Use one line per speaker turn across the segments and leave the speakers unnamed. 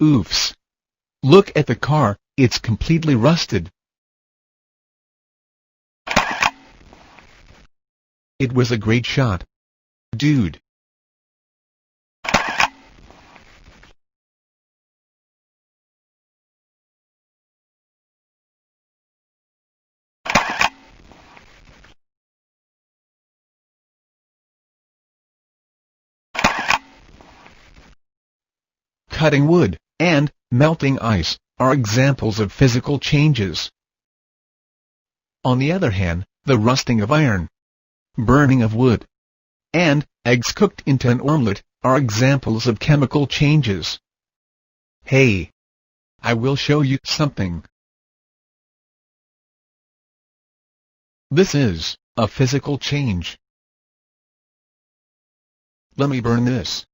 Oofs. Look at the car, it's completely rusted. It was a great shot, dude. Cutting wood and melting ice are examples of physical changes. On the other hand, the rusting of iron, burning of wood, and eggs cooked into an omelette are examples of chemical changes. Hey! I will show you something. This is a physical change. Let me burn this.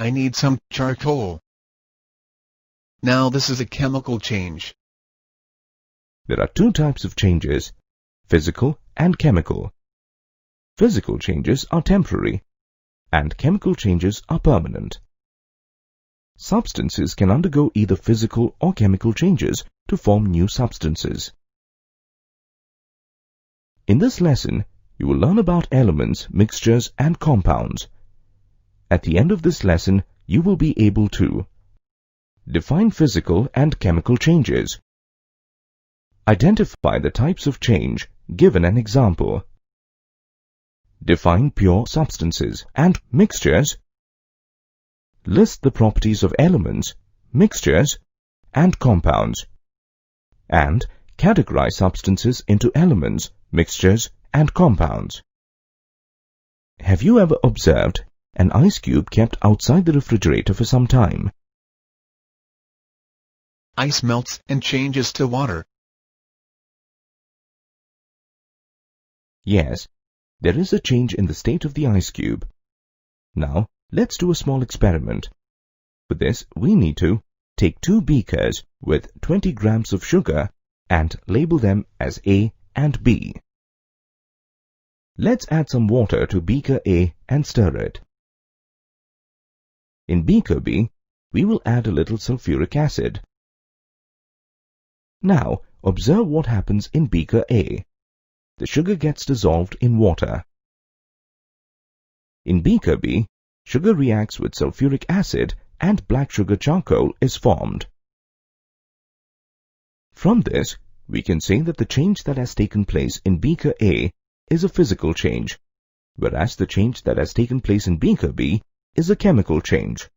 I need some charcoal. Now this is a chemical change.
There are two types of changes, physical and chemical. Physical changes are temporary, and chemical changes are permanent. Substances can undergo either physical or chemical changes to form new substances. In this lesson, you will learn about elements, mixtures, and compounds. At the end of this lesson, you will be able to define physical and chemical changes, identify the types of change, given an example, define pure substances and mixtures, list the properties of elements, mixtures, and compounds, and categorize substances into elements, mixtures, and compounds. Have you ever observed an ice cube kept outside the refrigerator for some time?
Ice melts and changes to water.
Yes, there is a change in the state of the ice cube. Now, let's do a small experiment. For this, we need to take 2 beakers with 20 grams of sugar and label them as A and B. Let's add some water to beaker A and stir it. In beaker B, we will add a little sulfuric acid. Now, observe what happens in beaker A. The sugar gets dissolved in water. In beaker B, sugar reacts with sulfuric acid and black sugar charcoal is formed. From this, we can say that the change that has taken place in beaker A is a physical change, whereas the change that has taken place in beaker B is a chemical change.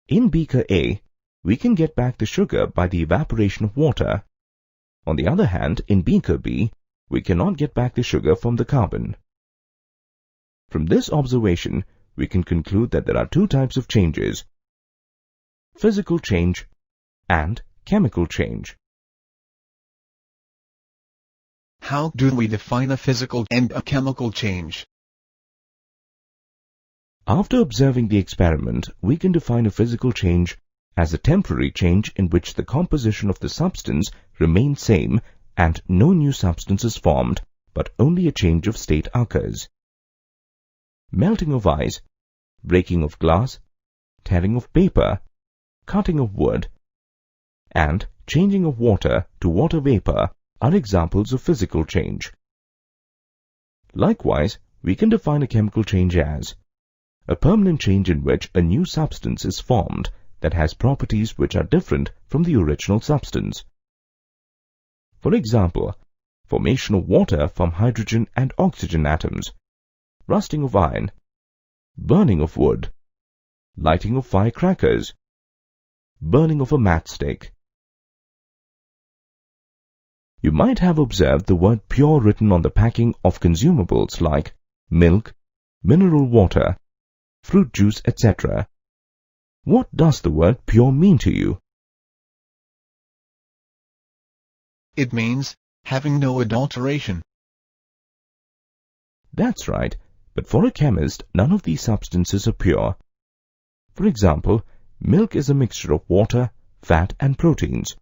In beaker A, we can get back the sugar by the evaporation of water. On the other hand, in beaker B, we cannot get back the sugar from the carbon. From this observation, we can conclude that there are two types of changes: physical change and chemical change.
How do we define a physical and a chemical change?
After observing the experiment, we can define a physical change as a temporary change in which the composition of the substance remains same and no new substance is formed, but only a change of state occurs. Melting of ice, breaking of glass, tearing of paper, cutting of wood, and changing of water to water vapor are examples of physical change. Likewise, we can define a chemical change as a permanent change in which a new substance is formed that has properties which are different from the original substance. For example, formation of water from hydrogen and oxygen atoms, rusting of iron, burning of wood, lighting of firecrackers, burning of a matchstick. You might have observed the word pure written on the packing of consumables like milk, mineral water, fruit juice, etc. What does the word pure mean to you?
It means having no adulteration.
That's right, but for a chemist, none of these substances are pure. For example, milk is a mixture of water, fat, and proteins.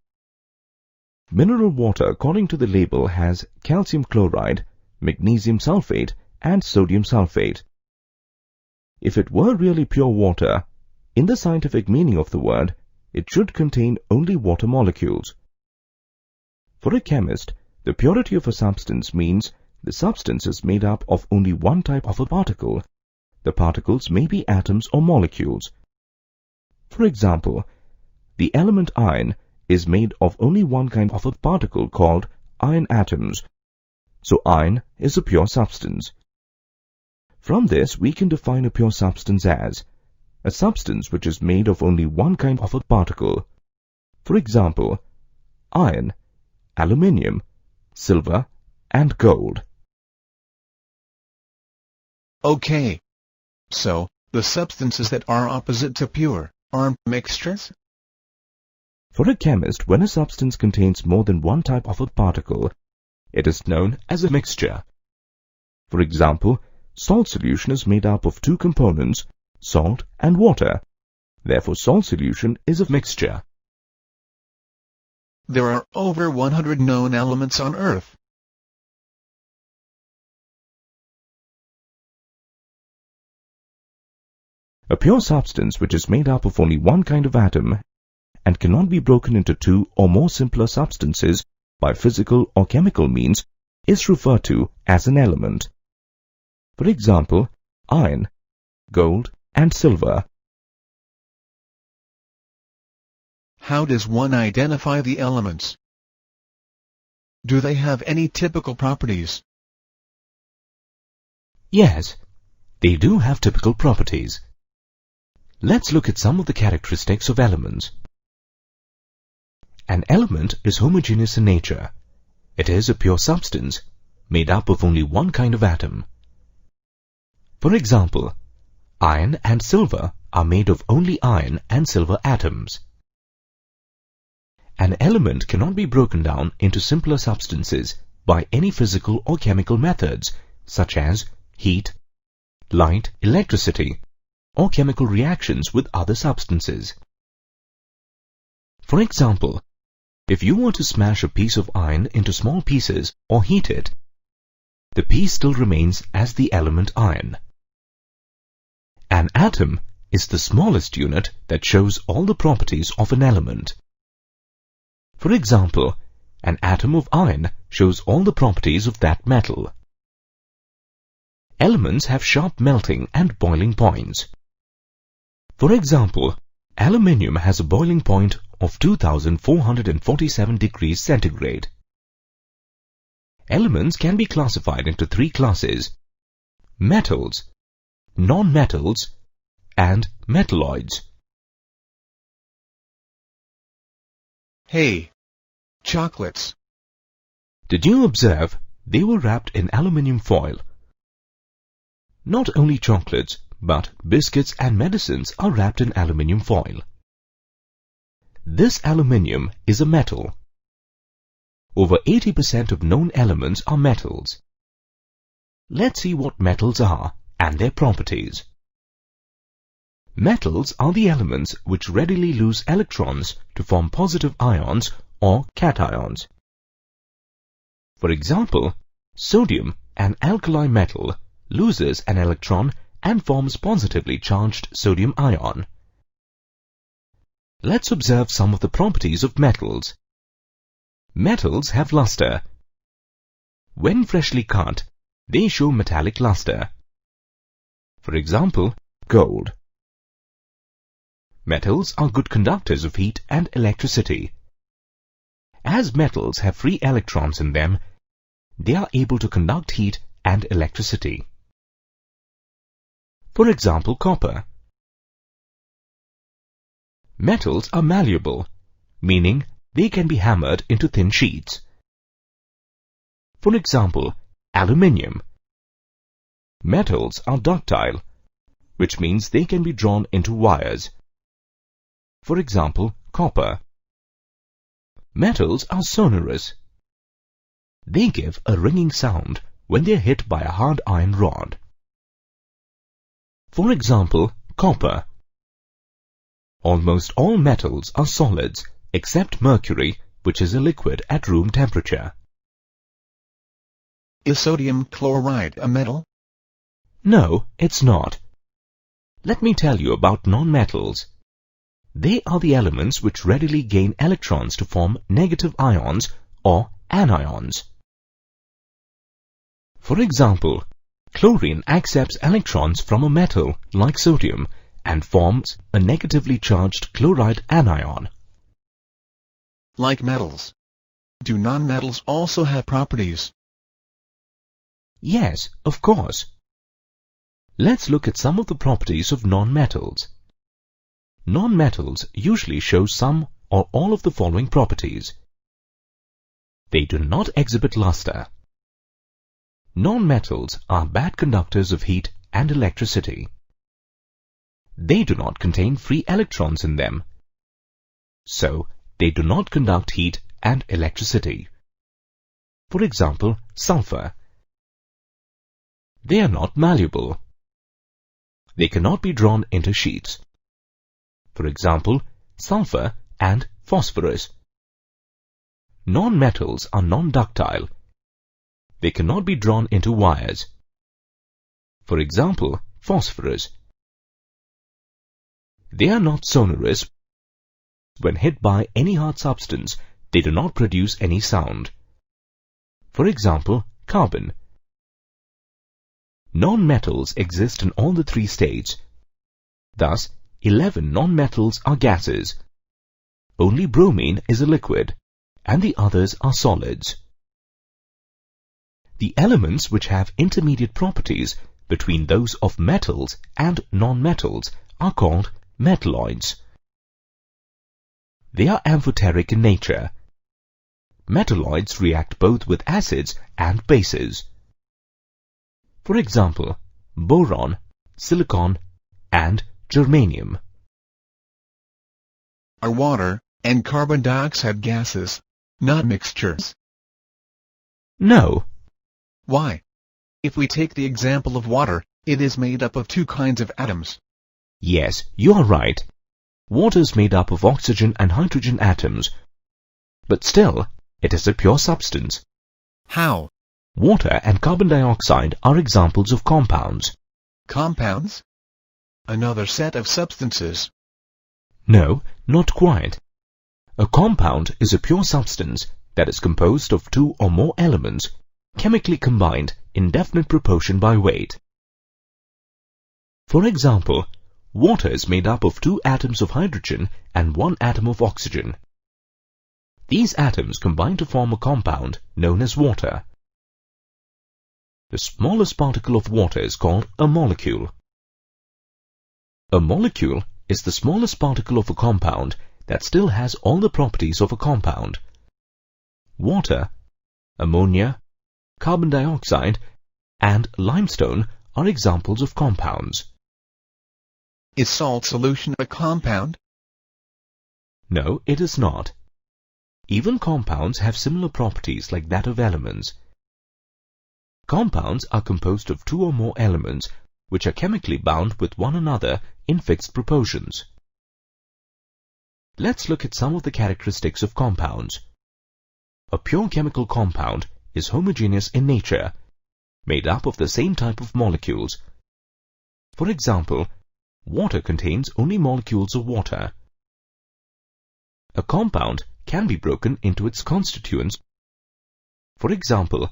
Mineral water, according to the label, has calcium chloride, magnesium sulfate, and sodium sulfate. If it were really pure water, In the scientific meaning of the word, it should contain only water molecules. For a chemist, the purity of a substance means the substance is made up of only one type of a particle. The particles may be atoms or molecules. For example, the element iron is made of only one kind of a particle called iron atoms. So iron is a pure substance. From this, we can define a pure substance as a substance which is made of only one kind of a particle. For example, iron, aluminium, silver, and gold.
Okay. So, the substances that are opposite to pure are mixtures?
For a chemist, when a substance contains more than one type of a particle, it is known as a mixture. For example, salt solution is made up of two components, salt and water. Therefore, salt solution is a mixture.
There are over 100 known elements on Earth.
A pure substance which is made up of only one kind of atom and cannot be broken into two or more simpler substances by physical or chemical means is referred to as an element. For example, iron, gold, and silver.
How does one identify the elements? Do they have any typical properties?
Yes, they do have typical properties. Let's look at some of the characteristics of elements. An element is homogeneous in nature. It is a pure substance made up of only one kind of atom. For example, iron and silver are made of only iron and silver atoms. An element cannot be broken down into simpler substances by any physical or chemical methods such as heat, light, electricity, or chemical reactions with other substances. For example, if you were to smash a piece of iron into small pieces or heat it, the piece still remains as the element iron. An atom is the smallest unit that shows all the properties of an element. For example, an atom of iron shows all the properties of that metal. Elements have sharp melting and boiling points. For example, aluminium has a boiling point of 2447 degrees centigrade. Elements can be classified into three classes: metals, non-metals, and metalloids.
Hey! Chocolates!
Did you observe they were wrapped in aluminium foil? Not only chocolates, but biscuits and medicines are wrapped in aluminium foil. This aluminium is a metal. Over 80% of known elements are metals. Let's see what metals are and their properties. Metals are the elements which readily lose electrons to form positive ions or cations. For example, sodium, an alkali metal, loses an electron and forms positively charged sodium ion. Let's observe some of the properties of metals. Metals have luster. When freshly cut, they show metallic luster. For example, gold. Metals are good conductors of heat and electricity. As metals have free electrons in them, they are able to conduct heat and electricity. For example, copper. Metals are malleable, meaning they can be hammered into thin sheets. For example, aluminium. Metals are ductile, which means they can be drawn into wires. For example, copper. Metals are sonorous. They give a ringing sound when they are hit by a hard iron rod. For example, copper. Almost all metals are solids except mercury, which is a liquid at room temperature.
Is sodium chloride a metal?
No, it's not. Let me tell you about nonmetals. They are the elements which readily gain electrons to form negative ions or anions. For example, chlorine accepts electrons from a metal like sodium and forms a negatively charged chloride anion.
Like metals, do nonmetals also have properties?
Yes, of course. Let's look at some of the properties of nonmetals. Nonmetals usually show some or all of the following properties. They do not exhibit luster. Nonmetals are bad conductors of heat and electricity. They do not contain free electrons in them, so they do not conduct heat and electricity. For example, sulfur. They are not malleable. They cannot be drawn into sheets. For example, sulfur and phosphorus. Nonmetals are non-ductile. They cannot be drawn into wires. For example, phosphorus. They are not sonorous. When hit by any hard substance, they do not produce any sound. For example, carbon. Nonmetals exist in all the three states. Thus, 11 nonmetals are gases. Only bromine is a liquid, and the others are solids. The elements which have intermediate properties between those of metals and nonmetals are called metalloids. They are amphoteric in nature. Metalloids react both with acids and bases. For example, boron, silicon, and germanium.
Are water and carbon dioxide gases, not mixtures?
No.
Why? If we take the example of water, it is made up of two kinds of atoms.
Yes, you are right. Water is made up of oxygen and hydrogen atoms, but still, it is a pure substance.
How?
Water and carbon dioxide are examples of compounds.
Compounds? Another set of substances.
No, not quite. A compound is a pure substance that is composed of two or more elements, chemically combined in definite proportion by weight. For example, water is made up of 2 atoms of hydrogen and 1 atom of oxygen. These atoms combine to form a compound known as water. The smallest particle of water is called a molecule. A molecule is the smallest particle of a compound that still has all the properties of a compound. Water, ammonia, carbon dioxide, and limestone are examples of compounds.
Is salt solution a compound?
No, it is not. Even compounds have similar properties like that of elements. Compounds are composed of 2 or more elements which are chemically bound with one another in fixed proportions. Let's look at some of the characteristics of compounds. A pure chemical compound is homogeneous in nature, made up of the same type of molecules. For example, water contains only molecules of water. A compound can be broken into its constituents. For example,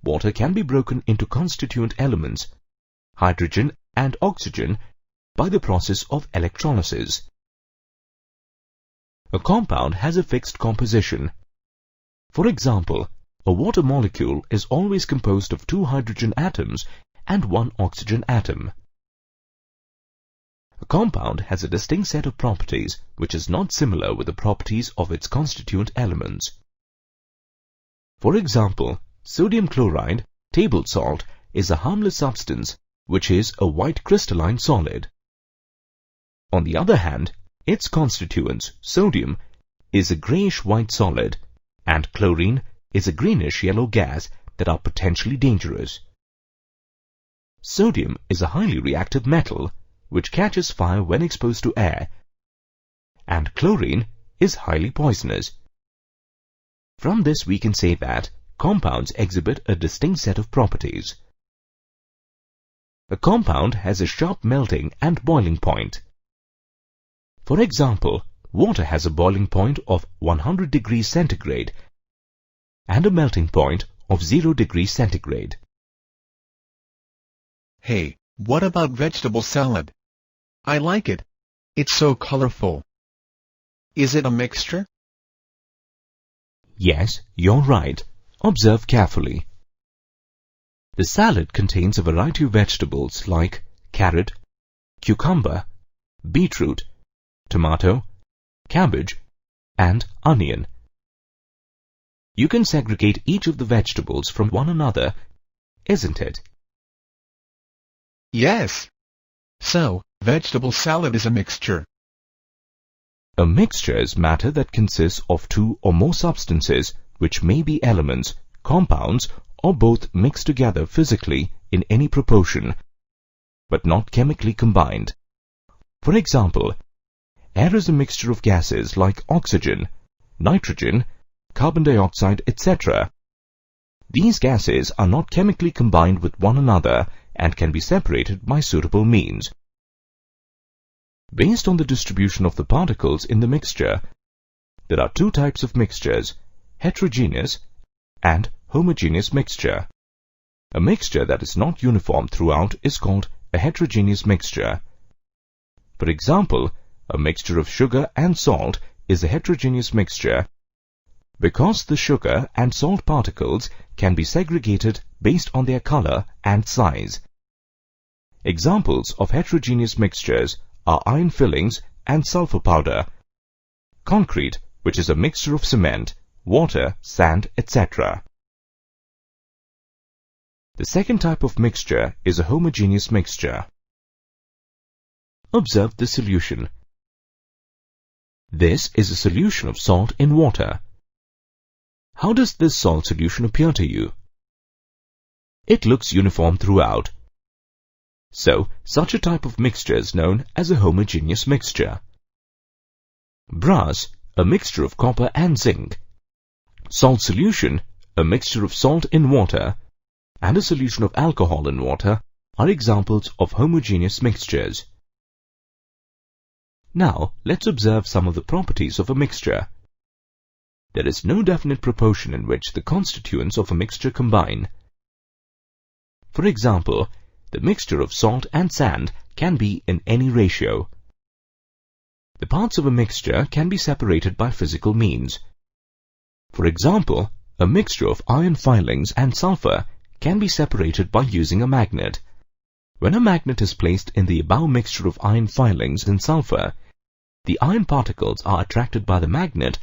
water can be broken into constituent elements, hydrogen and oxygen, by the process of electrolysis. A compound has a fixed composition. For example, a water molecule is always composed of 2 hydrogen atoms and 1 oxygen atom. A compound has a distinct set of properties which is not similar with the properties of its constituent elements. For example, sodium chloride, table salt, is a harmless substance which is a white crystalline solid. On the other hand, its constituents, sodium, is a grayish-white solid, and chlorine is a greenish-yellow gas that are potentially dangerous. Sodium is a highly reactive metal which catches fire when exposed to air, and chlorine is highly poisonous. From this we can say that compounds exhibit a distinct set of properties. A compound has a sharp melting and boiling point. For example, water has a boiling point of 100 degrees centigrade and a melting point of 0 degrees centigrade.
Hey, what about vegetable salad? I like it. It's so colorful. Is it a mixture?
Yes, you're right. Observe carefully. The salad contains a variety of vegetables like carrot, cucumber, beetroot, tomato, cabbage, and onion. You can segregate each of the vegetables from one another, isn't it?
Yes. So, vegetable salad is a mixture.
A mixture is matter that consists of two or more substances which may be elements, compounds, or both mixed together physically in any proportion, but not chemically combined. For example, air is a mixture of gases like oxygen, nitrogen, carbon dioxide, etc. These gases are not chemically combined with one another and can be separated by suitable means. Based on the distribution of the particles in the mixture, there are two types of mixtures, heterogeneous and homogeneous mixture. A mixture that is not uniform throughout is called a heterogeneous mixture. For example, a mixture of sugar and salt is a heterogeneous mixture because the sugar and salt particles can be segregated based on their color and size. Examples of heterogeneous mixtures are iron fillings and sulfur powder, concrete, which is a mixture of cement, water, sand, etc. The second type of mixture is a homogeneous mixture. Observe the solution. This is a solution of salt in water. How does this salt solution appear to you? It looks uniform throughout. So, such a type of mixture is known as a homogeneous mixture. Brass, a mixture of copper and zinc. Salt solution, a mixture of salt in water, and a solution of alcohol in water are examples of homogeneous mixtures. Now, let's observe some of the properties of a mixture. There is no definite proportion in which the constituents of a mixture combine. For example, the mixture of salt and sand can be in any ratio. The parts of a mixture can be separated by physical means. For example, a mixture of iron filings and sulfur can be separated by using a magnet. When a magnet is placed in the above mixture of iron filings and sulfur, the iron particles are attracted by the magnet,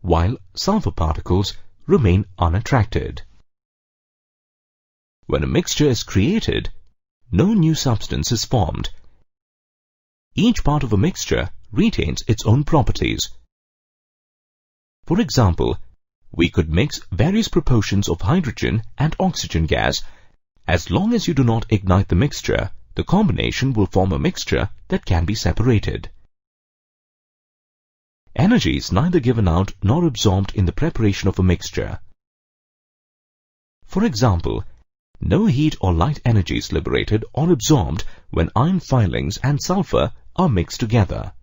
while sulfur particles remain unattracted. When a mixture is created, no new substance is formed. Each part of a mixture retains its own properties. For example, we could mix various proportions of hydrogen and oxygen gas. As long as you do not ignite the mixture, the combination will form a mixture that can be separated. Energy is neither given out nor absorbed in the preparation of a mixture. For example, no heat or light energy is liberated or absorbed when iron filings and sulfur are mixed together.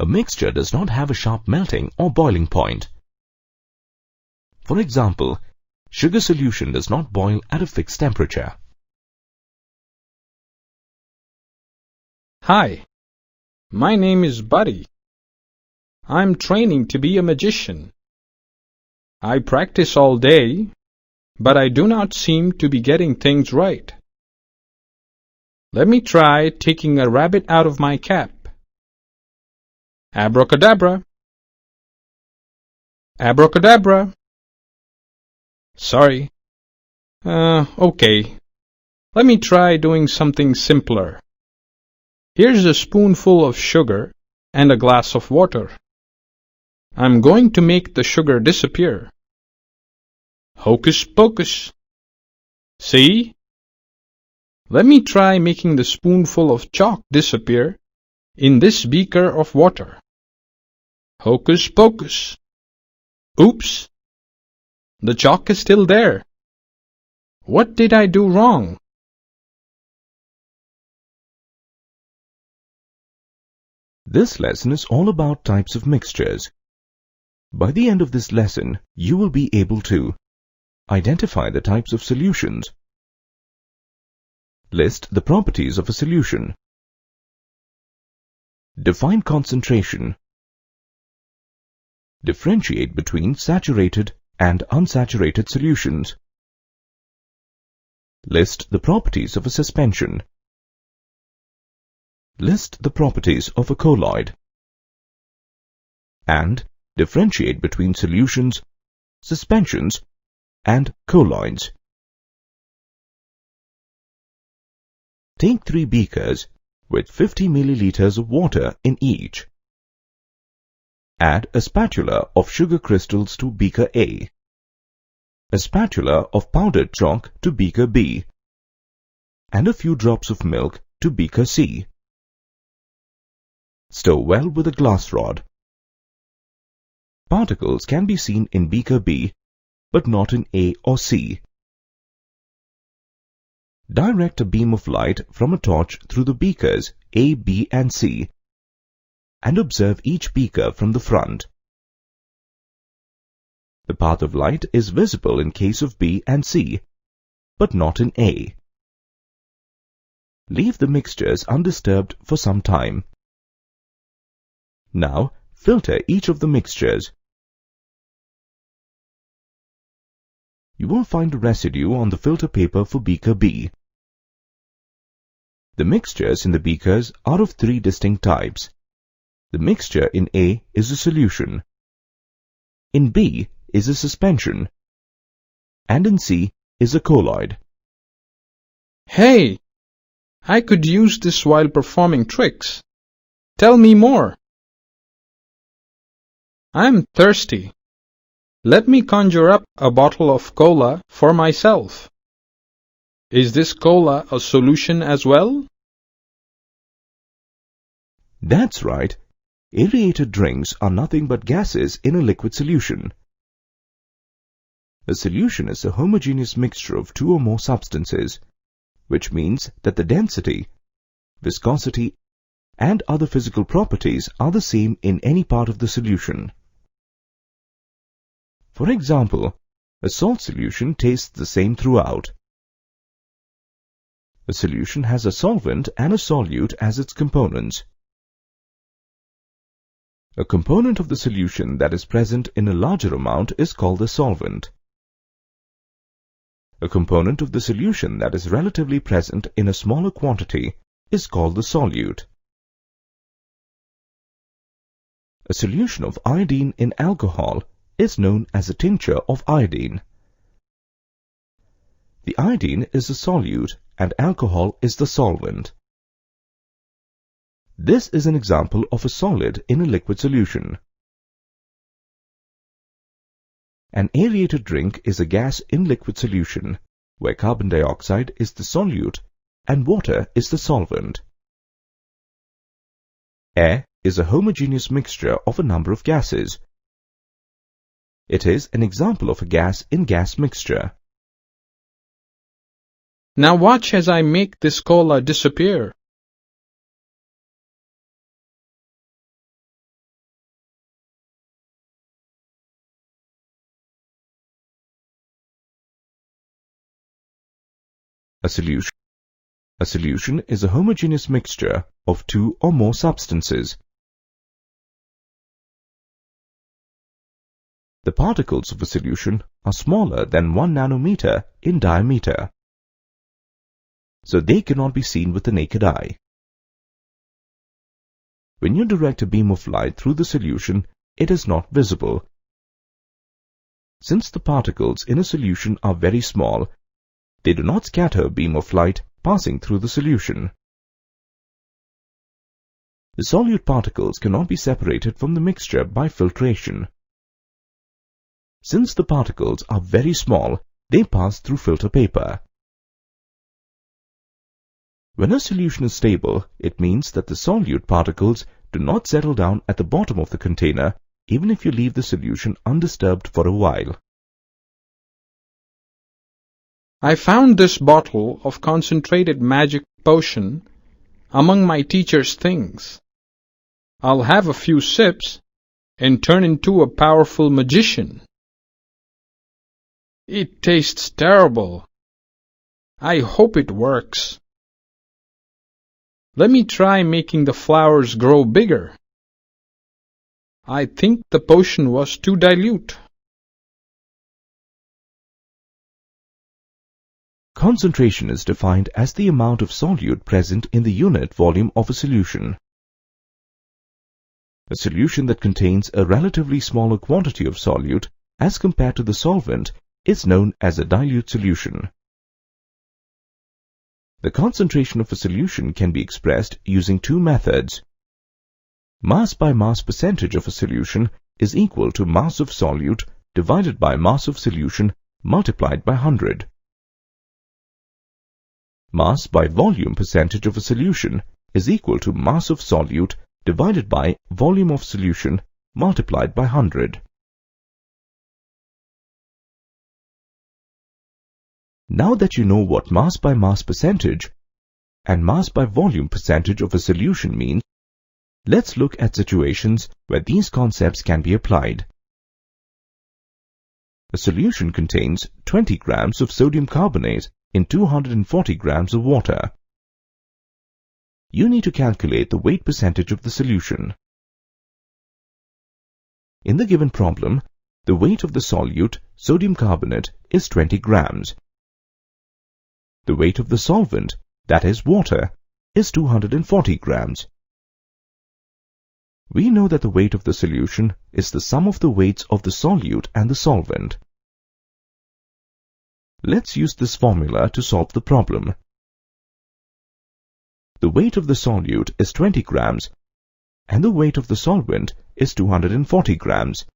A mixture does not have a sharp melting or boiling point. For example, sugar solution does not boil at a fixed temperature.
Hi, my name is Buddy. I'm training to be a magician. I practice all day, but I do not seem to be getting things right. Let me try taking a rabbit out of my cap. Abracadabra. Abracadabra. Sorry. Okay. Let me try doing something simpler. Here's a spoonful of sugar and a glass of water. I'm going to make the sugar disappear. Hocus pocus. See? Let me try making the spoonful of chalk disappear in this beaker of water. Hocus pocus. Oops! The chalk is still there. What did I do wrong?
This lesson is all about types of mixtures. By the end of this lesson, you will be able to identify the types of solutions, list the properties of a solution, define concentration, differentiate between saturated and unsaturated solutions, list the properties of a suspension, list the properties of a colloid, and differentiate between solutions, suspensions, and colloids. Take 3 beakers with 50 milliliters of water in each. Add a spatula of sugar crystals to beaker A, a spatula of powdered chalk to beaker B, and a few drops of milk to beaker C. Stir well with a glass rod. Particles can be seen in beaker B, but not in A or C. Direct a beam of light from a torch through the beakers A, B, and C, and observe each beaker from the front. The path of light is visible in case of B and C, but not in A. Leave the mixtures undisturbed for some time. Now, filter each of the mixtures. You will find a residue on the filter paper for beaker B. The mixtures in the beakers are of 3 distinct types. The mixture in A is a solution, in B is a suspension, and in C is a colloid.
Hey! I could use this while performing tricks. Tell me more. I'm thirsty. Let me conjure up a bottle of cola for myself. Is this cola a solution as well?
That's right. Aerated drinks are nothing but gases in a liquid solution. A solution is a homogeneous mixture of 2 or more substances, which means that the density, viscosity, and other physical properties are the same in any part of the solution. For example, a salt solution tastes the same throughout. A solution has a solvent and a solute as its components. A component of the solution that is present in a larger amount is called the solvent. A component of the solution that is relatively present in a smaller quantity is called the solute. A solution of iodine in alcohol is known as a tincture of iodine. The iodine is the solute and alcohol is the solvent. This is an example of a solid in a liquid solution. An aerated drink is a gas in liquid solution, where carbon dioxide is the solute and water is the solvent. Air is a homogeneous mixture of a number of gases. It is an example of a gas in gas mixture.
Now watch as I make this cola disappear.
A solution is a homogeneous mixture of 2 or more substances. The particles of a solution are smaller than 1 nanometer in diameter, so they cannot be seen with the naked eye. When you direct a beam of light through the solution, it is not visible. Since the particles in a solution are very small, they do not scatter a beam of light passing through the solution. The solute particles cannot be separated from the mixture by filtration. Since the particles are very small, they pass through filter paper. When a solution is stable, it means that the solute particles do not settle down at the bottom of the container even if you leave the solution undisturbed for a while.
I found this bottle of concentrated magic potion among my teacher's things. I'll have a few sips and turn into a powerful magician. It tastes terrible. I hope it works. Let me try making the flowers grow bigger. I think the potion was too dilute.
Concentration is defined as the amount of solute present in the unit volume of a solution. A solution that contains a relatively smaller quantity of solute as compared to the solvent is known as a dilute solution. The concentration of a solution can be expressed using two methods. Mass by mass percentage of a solution is equal to mass of solute divided by mass of solution multiplied by 100. Mass by volume percentage of a solution is equal to mass of solute divided by volume of solution multiplied by 100. Now that you know what mass by mass percentage and mass by volume percentage of a solution means, let's look at situations where these concepts can be applied. A solution contains 20 grams of sodium carbonate in 240 grams of water. You need to calculate the weight percentage of the solution. In the given problem, the weight of the solute, sodium carbonate, is 20 grams. The weight of the solvent, that is water, is 240 grams. We know that the weight of the solution is the sum of the weights of the solute and the solvent. Let's use this formula to solve the problem. The weight of the solute is 20 grams and the weight of the solvent is 240 grams.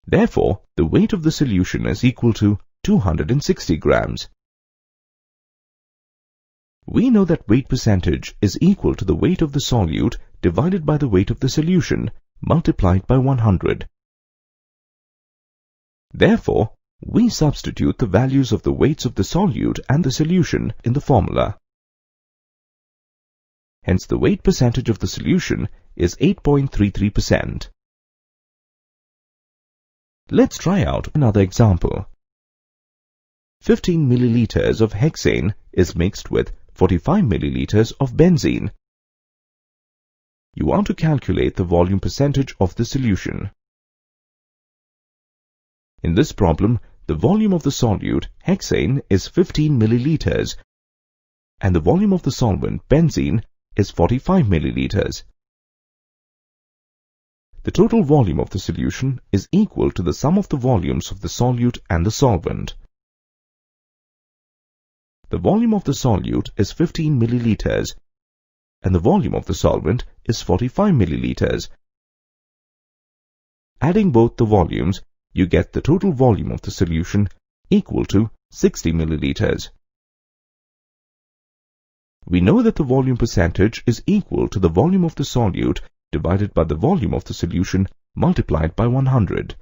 Therefore, the weight of the solution is equal to 260 grams. We know that weight percentage is equal to the weight of the solute divided by the weight of the solution multiplied by 100. Therefore, we substitute the values of the weights of the solute and the solution in the formula. Hence, the weight percentage of the solution is 8.33%. Let's try out another example. 15 milliliters of hexane is mixed with 45 milliliters of benzene. You want to calculate the volume percentage of the solution. In this problem, the volume of the solute, hexane, is 15 milliliters and the volume of the solvent, benzene, is 45 milliliters. The total volume of the solution is equal to the sum of the volumes of the solute and the solvent. The volume of the solute is 15 milliliters and the volume of the solvent is 45 milliliters. Adding both the volumes, you get the total volume of the solution equal to 60 milliliters. We know that the volume percentage is equal to the volume of the solute divided by the volume of the solution multiplied by 100.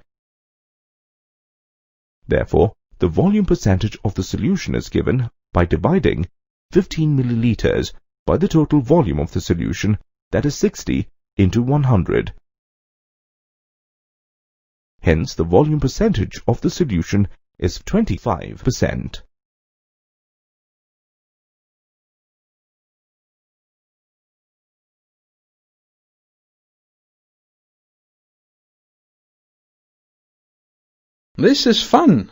Therefore, the volume percentage of the solution is given by dividing 15 milliliters by the total volume of the solution, that is 60, into 100. Hence, the volume percentage of the solution is 25%.
This is fun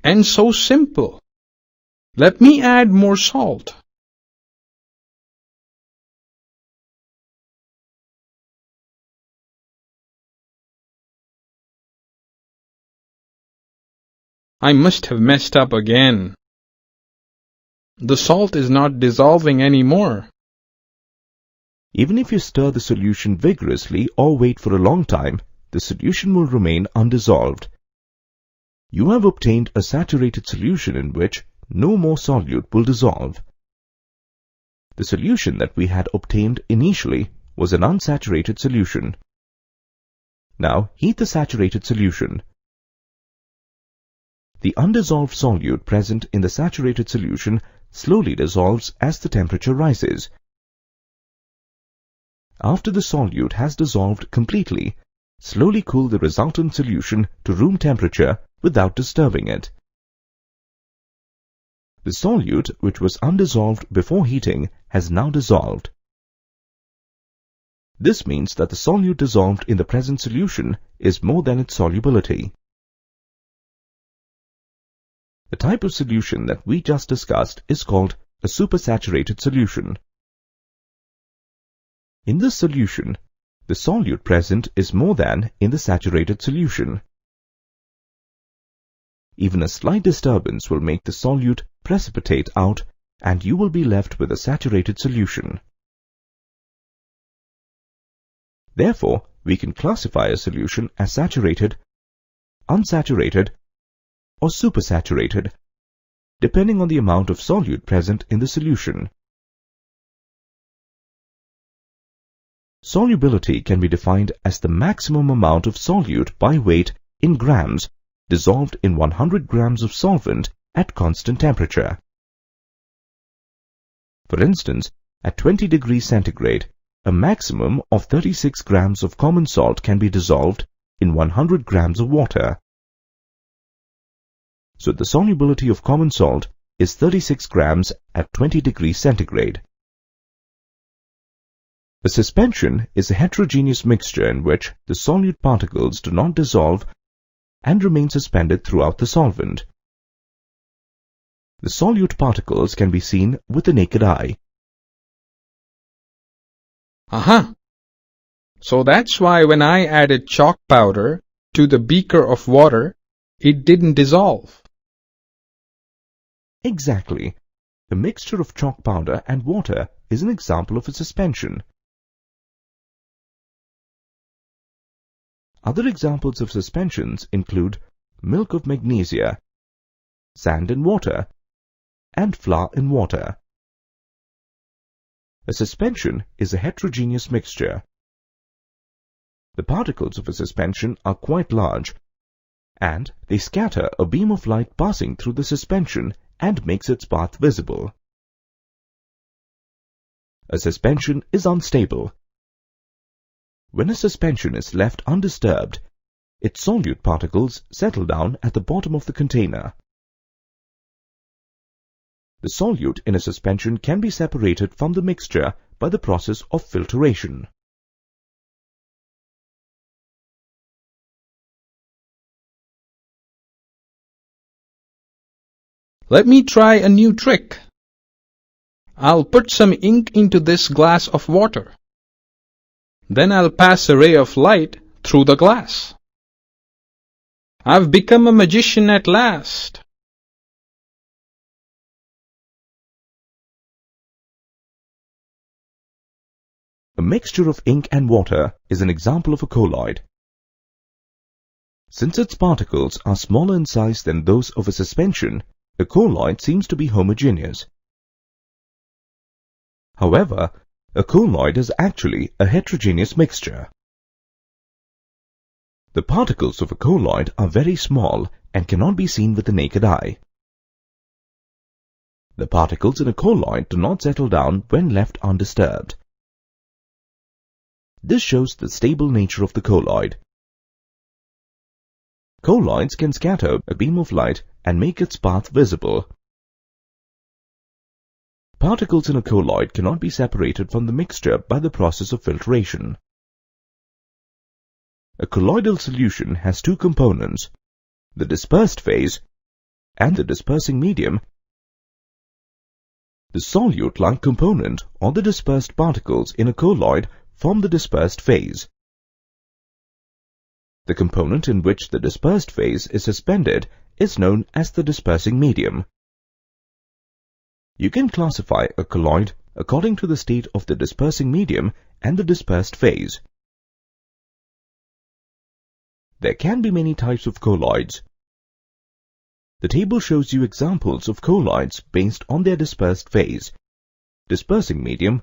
and so simple. Let me add more salt. I must have messed up again. The salt is not dissolving anymore.
Even if you stir the solution vigorously or wait for a long time, the solution will remain undissolved. You have obtained a saturated solution in which no more solute will dissolve. The solution that we had obtained initially was an unsaturated solution. Now heat the saturated solution. The undissolved solute present in the saturated solution slowly dissolves as the temperature rises. After the solute has dissolved completely, slowly cool the resultant solution to room temperature without disturbing it. The solute, which was undissolved before heating, has now dissolved. This means that the solute dissolved in the present solution is more than its solubility. The type of solution that we just discussed is called a supersaturated solution. In this solution, the solute present is more than in the saturated solution. Even a slight disturbance will make the solute precipitate out, and you will be left with a saturated solution. Therefore, we can classify a solution as saturated, unsaturated, or supersaturated, depending on the amount of solute present in the solution. Solubility can be defined as the maximum amount of solute by weight in grams dissolved in 100 grams of solvent at constant temperature. For instance, at 20 degrees centigrade, a maximum of 36 grams of common salt can be dissolved in 100 grams of water. So the solubility of common salt is 36 grams at 20 degrees centigrade. A suspension is a heterogeneous mixture in which the solute particles do not dissolve and remain suspended throughout the solvent. The solute particles can be seen with the naked eye.
Aha! So that's why when I added chalk powder to the beaker of water, it didn't dissolve.
Exactly. A mixture of chalk powder and water is an example of a suspension. Other examples of suspensions include milk of magnesia, sand in water, and flour in water. A suspension is a heterogeneous mixture. The particles of a suspension are quite large, and they scatter a beam of light passing through the suspension and makes its path visible. A suspension is unstable. When a suspension is left undisturbed, its solute particles settle down at the bottom of the container. The solute in a suspension can be separated from the mixture by the process of filtration.
Let me try a new trick. I'll put some ink into this glass of water. Then I'll pass a ray of light through the glass. I've become a magician at last.
A mixture of ink and water is an example of a colloid. Since its particles are smaller in size than those of a suspension, a colloid seems to be homogeneous. However, a colloid is actually a heterogeneous mixture. The particles of a colloid are very small and cannot be seen with the naked eye. The particles in a colloid do not settle down when left undisturbed. This shows the stable nature of the colloid. Colloids can scatter a beam of light and make its path visible. Particles in a colloid cannot be separated from the mixture by the process of filtration. A colloidal solution has two components, the dispersed phase and the dispersing medium. The solute-like component or the dispersed particles in a colloid form the dispersed phase. The component in which the dispersed phase is suspended is known as the dispersing medium. You can classify a colloid according to the state of the dispersing medium and the dispersed phase. There can be many types of colloids. The table shows you examples of colloids based on their dispersed phase, dispersing medium,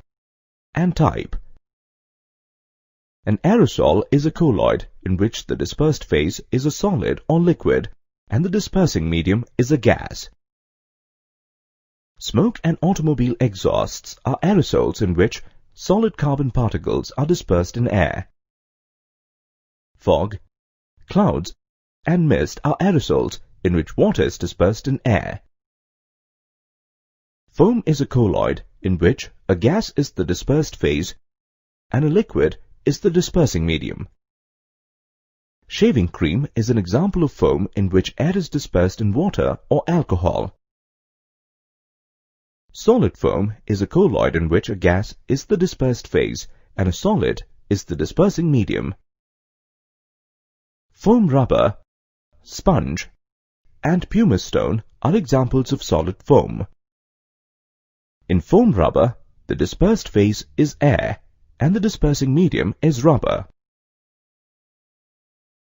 and type. An aerosol is a colloid in which the dispersed phase is a solid or liquid and the dispersing medium is a gas. Smoke and automobile exhausts are aerosols in which solid carbon particles are dispersed in air. Fog, clouds, and mist are aerosols in which water is dispersed in air. Foam is a colloid in which a gas is the dispersed phase and a liquid is the dispersing medium. Shaving cream is an example of foam in which air is dispersed in water or alcohol. Solid foam is a colloid in which a gas is the dispersed phase and a solid is the dispersing medium. Foam rubber, sponge, and pumice stone are examples of solid foam. In foam rubber, the dispersed phase is air and the dispersing medium is rubber.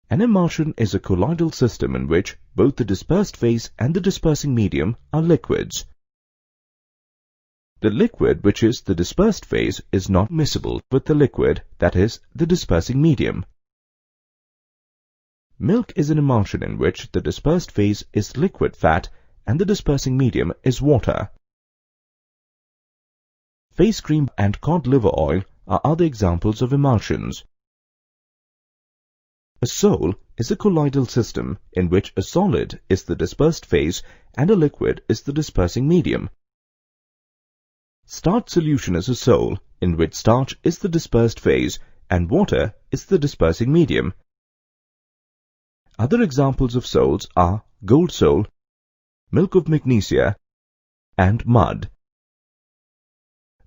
An emulsion is a colloidal system in which both the dispersed phase and the dispersing medium are liquids. The liquid, which is the dispersed phase, is not miscible with the liquid, that is, the dispersing medium. Milk is an emulsion in which the dispersed phase is liquid fat and the dispersing medium is water. Face cream and cod liver oil are other examples of emulsions. A sol is a colloidal system in which a solid is the dispersed phase and a liquid is the dispersing medium. Starch solution is a sol in which starch is the dispersed phase and water is the dispersing medium. Other examples of sols are gold sol, milk of magnesia, and mud.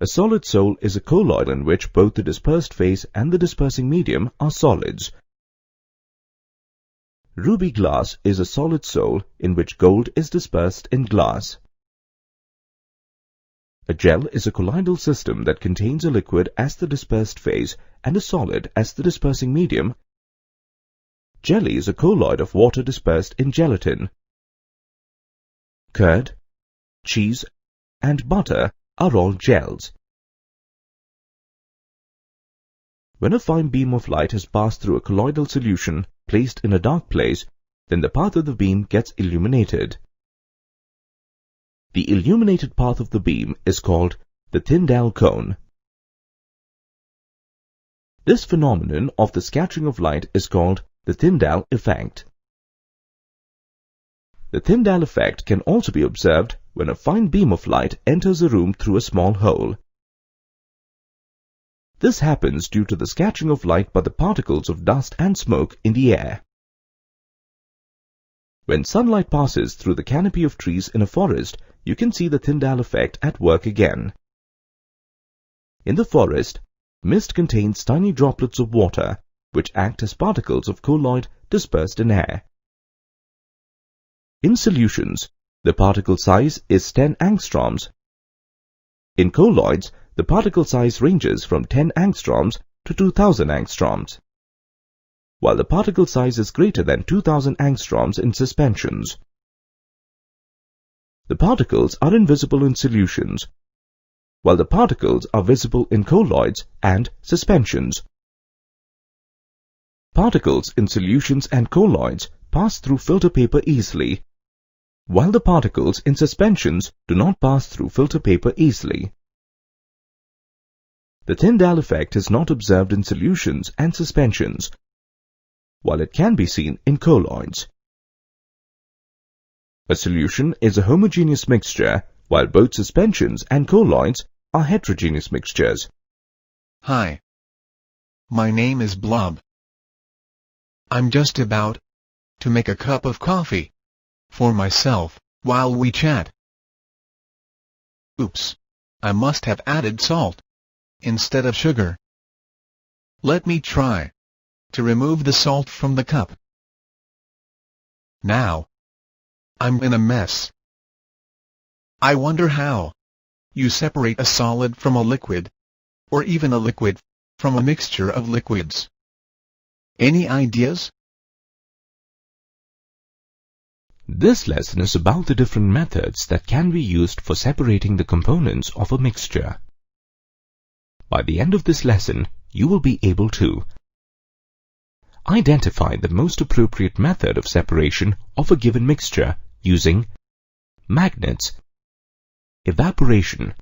A solid sol is a colloid in which both the dispersed phase and the dispersing medium are solids. Ruby glass is a solid sol in which gold is dispersed in glass. A gel is a colloidal system that contains a liquid as the dispersed phase and a solid as the dispersing medium. Jelly is a colloid of water dispersed in gelatin. Curd, cheese, and butter are all gels. When a fine beam of light has passed through a colloidal solution placed in a dark place, then the path of the beam gets illuminated. The illuminated path of the beam is called the Tyndall cone. This phenomenon of the scattering of light is called the Tyndall effect. The Tyndall effect can also be observed when a fine beam of light enters a room through a small hole. This happens due to the scattering of light by the particles of dust and smoke in the air. When sunlight passes through the canopy of trees in a forest, you can see the Tyndall effect at work again. In the forest, mist contains tiny droplets of water, which act as particles of colloid dispersed in air. In solutions, the particle size is 10 angstroms. In colloids, the particle size ranges from 10 angstroms to 2000 angstroms, while the particle size is greater than 2000 angstroms in suspensions. The particles are invisible in solutions, while the particles are visible in colloids and suspensions. Particles in solutions and colloids pass through filter paper easily, while the particles in suspensions do not pass through filter paper easily. The Tyndall effect is not observed in solutions and suspensions, while it can be seen in colloids. A solution is a homogeneous mixture, while both suspensions and colloids are heterogeneous mixtures.
Hi. My name is Blob. I'm just about to make a cup of coffee for myself while we chat. Oops. I must have added salt instead of sugar. Let me try to remove the salt from the cup. Now, I'm in a mess. I wonder how you separate a solid from a liquid, or even a liquid from a mixture of liquids. Any ideas?
This lesson is about the different methods that can be used for separating the components of a mixture. By the end of this lesson, you will be able to identify the most appropriate method of separation of a given mixture using magnets, evaporation,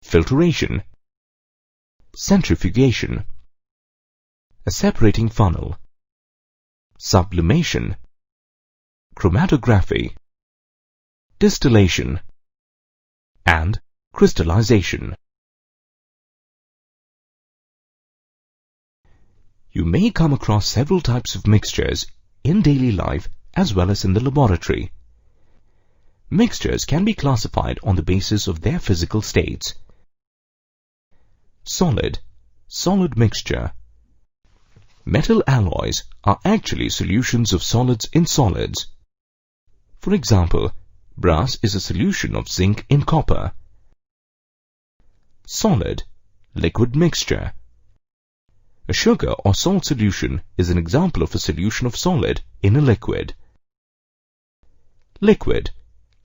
filtration, centrifugation, a separating funnel, sublimation, chromatography, distillation, and crystallization. You may come across several types of mixtures in daily life as well as in the laboratory. Mixtures can be classified on the basis of their physical states. Solid, solid mixture. Metal alloys are actually solutions of solids in solids. For example, brass is a solution of zinc in copper. Solid, liquid mixture. A sugar or salt solution is an example of a solution of solid in a liquid. Liquid,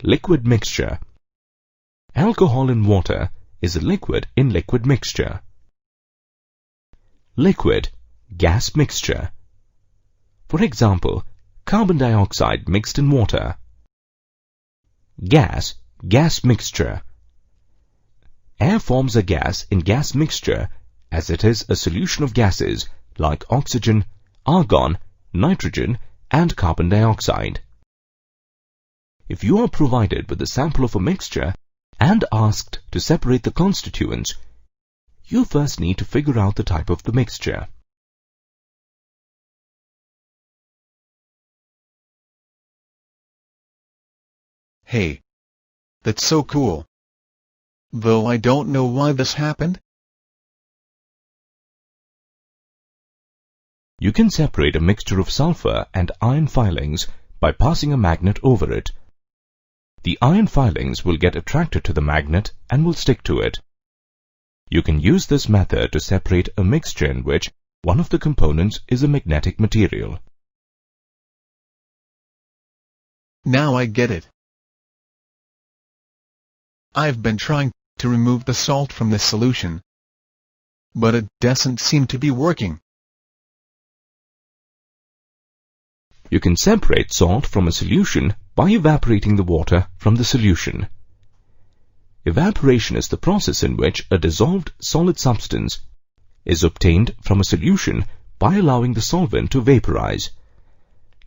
liquid mixture. Alcohol in water is a liquid in liquid mixture. Liquid, gas mixture. For example, carbon dioxide mixed in water. Gas, gas mixture. Air forms a gas in gas mixture as it is a solution of gases like oxygen, argon, nitrogen, and carbon dioxide. If you are provided with a sample of a mixture and asked to separate the constituents, you first need to figure out the type of the mixture.
Hey, that's so cool. Though I don't know why this happened.
You can separate a mixture of sulfur and iron filings by passing a magnet over it. The iron filings will get attracted to the magnet and will stick to it. You can use this method to separate a mixture in which one of the components is a magnetic material.
Now I get it. I've been trying to remove the salt from the solution, but it doesn't seem to be working.
You can separate salt from a solution by evaporating the water from the solution. Evaporation is the process in which a dissolved solid substance is obtained from a solution by allowing the solvent to vaporize.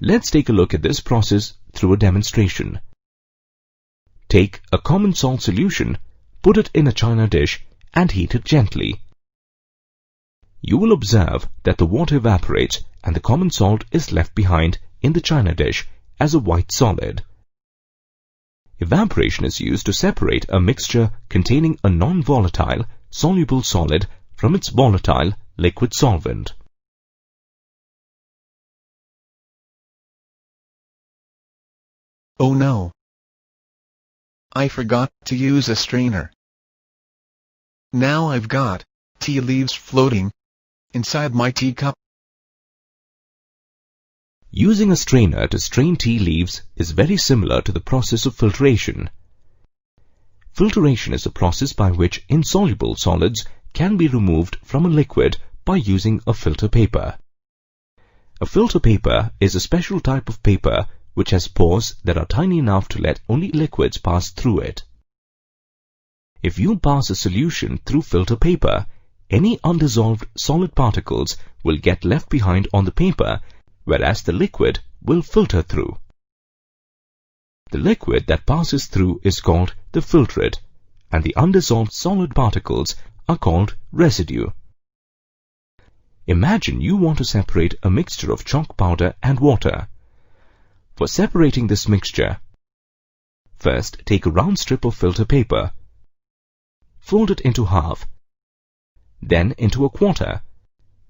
Let's take a look at this process through a demonstration. Take a common salt solution, put it in a china dish and heat it gently. You will observe that the water evaporates and the common salt is left behind in the china dish as a white solid. Evaporation is used to separate a mixture containing a non-volatile, soluble solid from its volatile, liquid solvent.
Oh no! I forgot to use a strainer. Now I've got tea leaves floating inside my teacup.
Using a strainer to strain tea leaves is very similar to the process of filtration. Filtration is a process by which insoluble solids can be removed from a liquid by using a filter paper. A filter paper is a special type of paper which has pores that are tiny enough to let only liquids pass through it. If you pass a solution through filter paper, any undissolved solid particles will get left behind on the paper, whereas the liquid will filter through. The liquid that passes through is called the filtrate, and the undissolved solid particles are called residue. Imagine you want to separate a mixture of chalk powder and water. For separating this mixture, first take a round strip of filter paper, fold it into half, then into a quarter,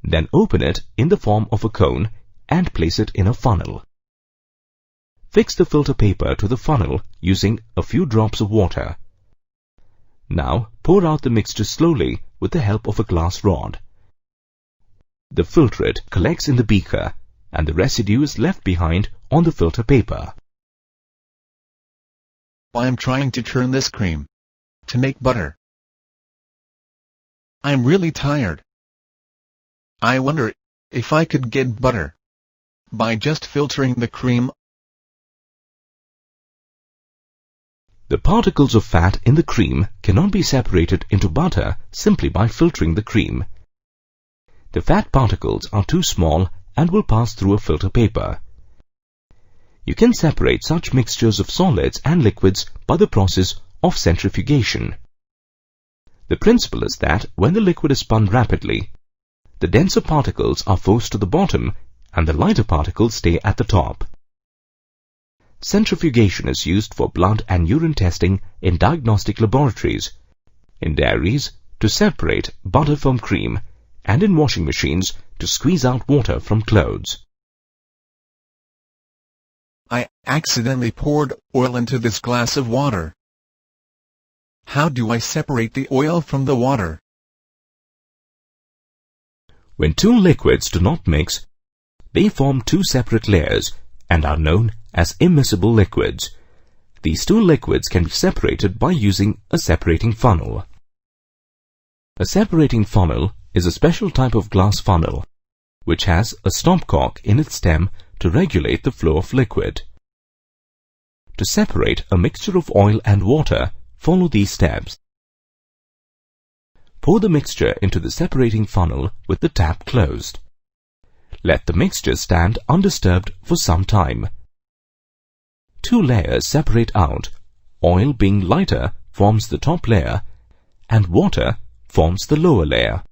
then open it in the form of a cone and place it in a funnel. Fix the filter paper to the funnel using a few drops of water. Now pour out the mixture slowly with the help of a glass rod. The filtrate collects in the beaker and the residue is left behind on the filter paper.
I am trying to turn this cream to make butter. I'm really tired. I wonder if I could get butter by just filtering the cream.
The particles of fat in the cream cannot be separated into butter simply by filtering the cream. The fat particles are too small and will pass through a filter paper. You can separate such mixtures of solids and liquids by the process of centrifugation. The principle is that when the liquid is spun rapidly, the denser particles are forced to the bottom and the lighter particles stay at the top. Centrifugation is used for blood and urine testing in diagnostic laboratories, in dairies to separate butter from cream, and in washing machines to squeeze out water from clothes.
I accidentally poured oil into this glass of water. How do I separate the oil from the water?
When two liquids do not mix, they form two separate layers and are known as immiscible liquids. These two liquids can be separated by using a separating funnel. A separating funnel is a special type of glass funnel, which has a stopcock in its stem to regulate the flow of liquid. To separate a mixture of oil and water, follow these steps. Pour the mixture into the separating funnel with the tap closed. Let the mixture stand undisturbed for some time. Two layers separate out. Oil being lighter forms the top layer and water forms the lower layer.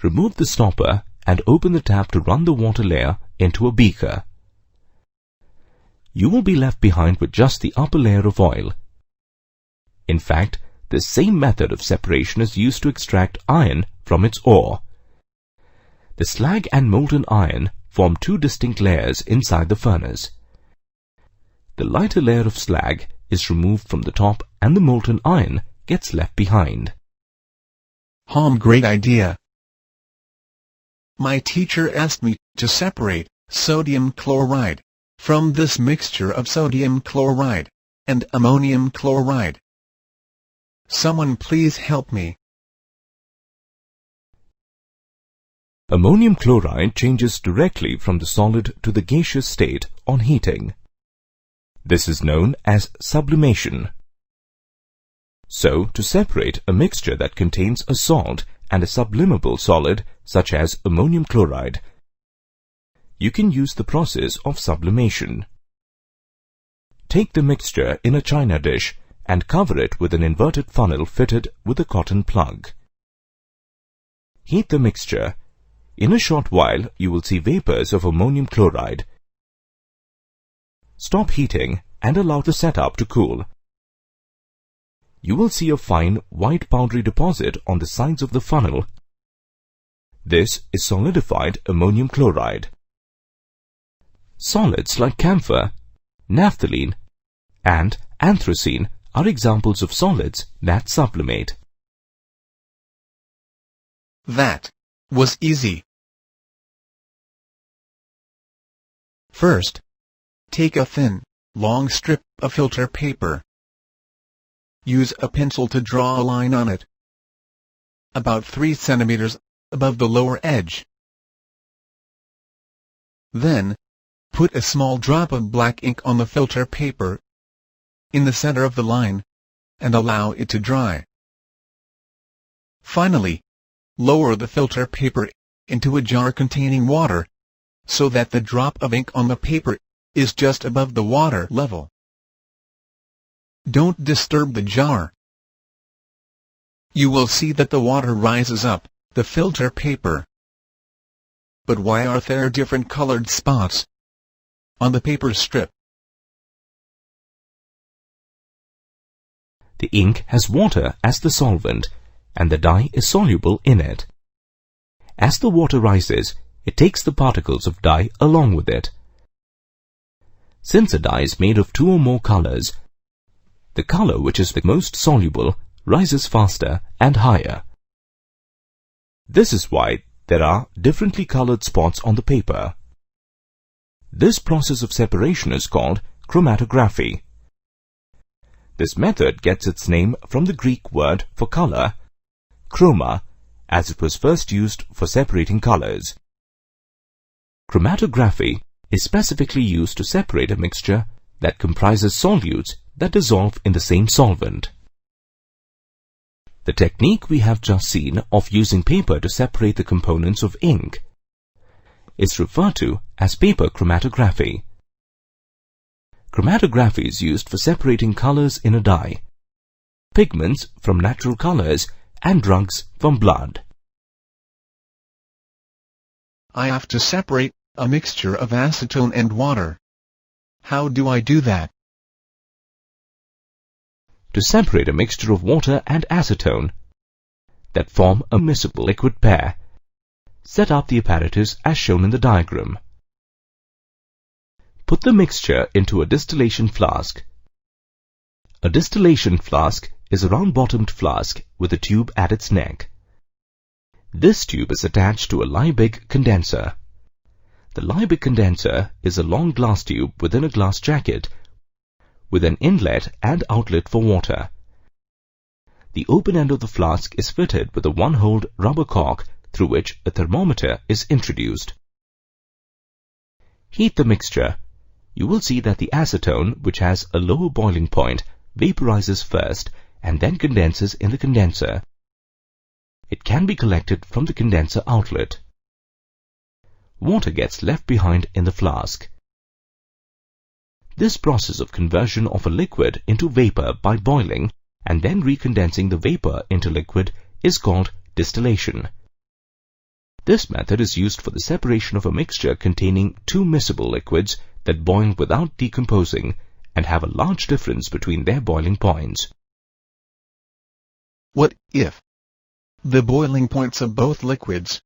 Remove the stopper and open the tap to run the water layer into a beaker. You will be left behind with just the upper layer of oil. In fact, the same method of separation is used to extract iron from its ore. The slag and molten iron form two distinct layers inside the furnace. The lighter layer of slag is removed from the top and the molten iron gets left behind.
Great idea. My teacher asked me to separate sodium chloride from this mixture of sodium chloride and ammonium chloride. Someone please help me.
Ammonium chloride changes directly from the solid to the gaseous state on heating. This is known as sublimation. So, to separate a mixture that contains a salt and a sublimable solid, such as ammonium chloride, you can use the process of sublimation. Take the mixture in a china dish and cover it with an inverted funnel fitted with a cotton plug. Heat the mixture. In a short while, you will see vapors of ammonium chloride. Stop heating and allow the setup to cool. You will see a fine white powdery deposit on the sides of the funnel. This is solidified ammonium chloride. Solids like camphor, naphthalene, and anthracene are examples of solids that sublimate.
That was easy. First, take a thin, long strip of filter paper. Use a pencil to draw a line on it, about 3 centimeters above the lower edge. Then, put a small drop of black ink on the filter paper in the center of the line, and allow it to dry. Finally, lower the filter paper into a jar containing water, so that the drop of ink on the paper is just above the water level. Don't disturb the jar. You will see that the water rises up the filter paper. But why are there different colored spots on the paper strip?
The ink has water as the solvent, and the dye is soluble in it. As the water rises, it takes the particles of dye along with it. Since a dye is made of 2 or more colors, the color which is the most soluble rises faster and higher. This is why there are differently colored spots on the paper. This process of separation is called chromatography. This method gets its name from the Greek word for color, chroma, as it was first used for separating colors. Chromatography is specifically used to separate a mixture that comprises solutes that dissolve in the same solvent. The technique we have just seen of using paper to separate the components of ink is referred to as paper chromatography. Chromatography is used for separating colors in a dye, pigments from natural colors, and drugs from blood.
I have to separate a mixture of acetone and water. How do I do that?
To separate a mixture of water and acetone that form a miscible liquid pair, set up the apparatus as shown in the diagram. Put the mixture into a distillation flask. A distillation flask is a round-bottomed flask with a tube at its neck. This tube is attached to a Liebig condenser. The Liebig condenser is a long glass tube within a glass jacket with an inlet and outlet for water. The open end of the flask is fitted with a one-holed rubber cork through which a thermometer is introduced. Heat the mixture. You will see that the acetone, which has a lower boiling point, vaporizes first and then condenses in the condenser. It can be collected from the condenser outlet. Water gets left behind in the flask. This process of conversion of a liquid into vapor by boiling and then recondensing the vapor into liquid is called distillation. This method is used for the separation of a mixture containing two miscible liquids that boil without decomposing and have a large difference between their boiling points.
What if the boiling points of both liquids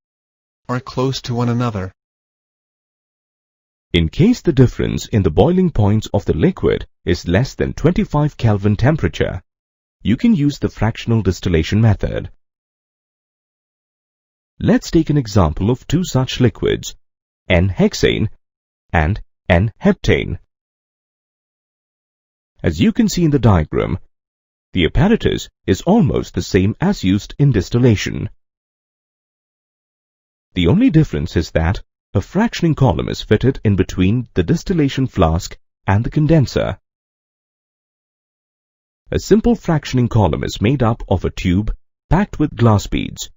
are close to one another?
In case the difference in the boiling points of the liquid is less than 25 Kelvin temperature, you can use the fractional distillation method. Let's take an example of two such liquids, N-hexane and N-heptane. As you can see in the diagram, the apparatus is almost the same as used in distillation. The only difference is that a fractioning column is fitted in between the distillation flask and the condenser. A simple fractioning column is made up of a tube packed with glass beads.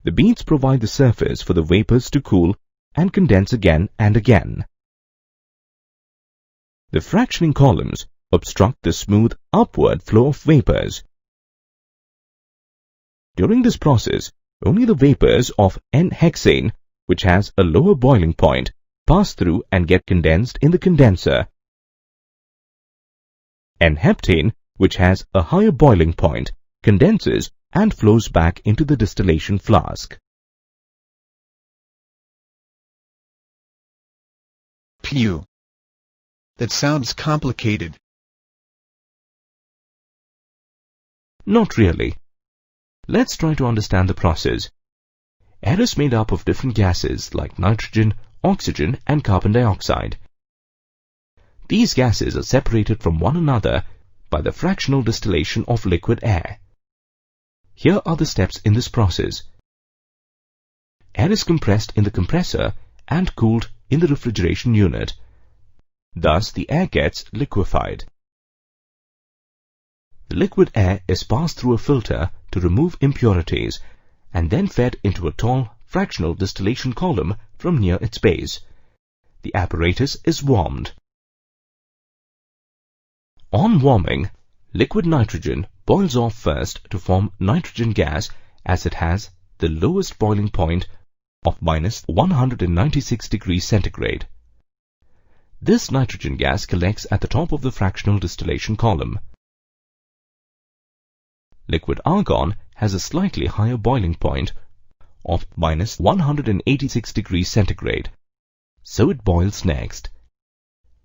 The beads provide the surface for the vapors to cool and condense again and again. The fractioning columns obstruct the smooth upward flow of vapors. During this process, only the vapors of N-hexane, which has a lower boiling point, pass through and get condensed in the condenser. N-heptane, which has a higher boiling point, condenses and flows back into the distillation flask.
Phew! That sounds complicated.
Not really. Let's try to understand the process. Air is made up of different gases like nitrogen, oxygen, and carbon dioxide. These gases are separated from one another by the fractional distillation of liquid air. Here are the steps in this process. Air is compressed in the compressor and cooled in the refrigeration unit. Thus, the air gets liquefied. The liquid air is passed through a filter to remove impurities and then fed into a tall fractional distillation column from near its base. The apparatus is warmed. On warming, liquid nitrogen boils off first to form nitrogen gas, as it has the lowest boiling point of -196 degrees centigrade. This nitrogen gas collects at the top of the fractional distillation column. Liquid argon has a slightly higher boiling point of -186 degrees centigrade, so it boils next.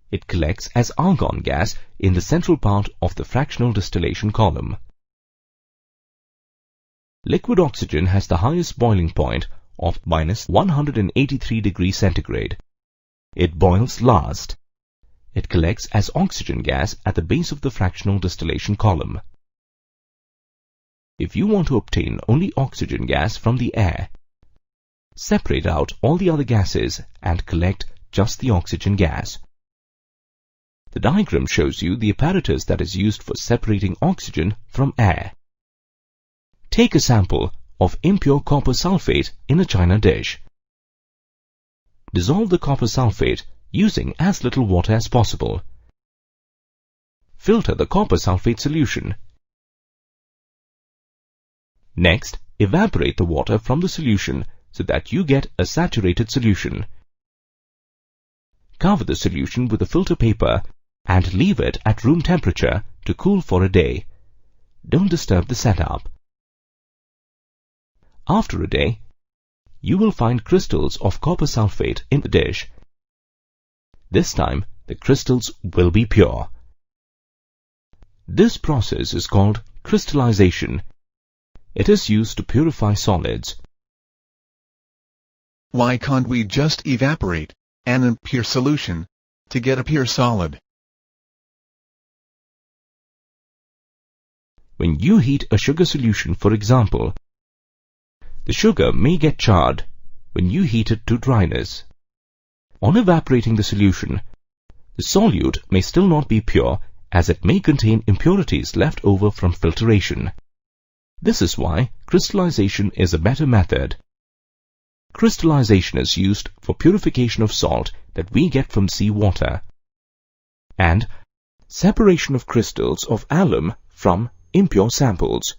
It collects as argon gas in the central part of the fractional distillation column. Liquid oxygen has the highest boiling point of -183 degrees centigrade. It boils last. It collects as oxygen gas at the base of the fractional distillation column. If you want to obtain only oxygen gas from the air, separate out all the other gases and collect just the oxygen gas. The diagram shows you the apparatus that is used for separating oxygen from air. Take a sample of impure copper sulfate in a china dish. Dissolve the copper sulfate using as little water as possible. Filter the copper sulfate solution. Next, evaporate the water from the solution so that you get a saturated solution. Cover the solution with a filter paper and leave it at room temperature to cool for a day. Don't disturb the setup. After a day, you will find crystals of copper sulfate in the dish. This time, the crystals will be pure. This process is called crystallization. It is used to purify solids.
Why can't we just evaporate an impure solution to get a pure solid?
When you heat a sugar solution, for example, the sugar may get charred when you heat it to dryness. On evaporating the solution, the solute may still not be pure as it may contain impurities left over from filtration. This is why crystallization is a better method. Crystallization is used for purification of salt that we get from seawater, and separation of crystals of alum from impure samples.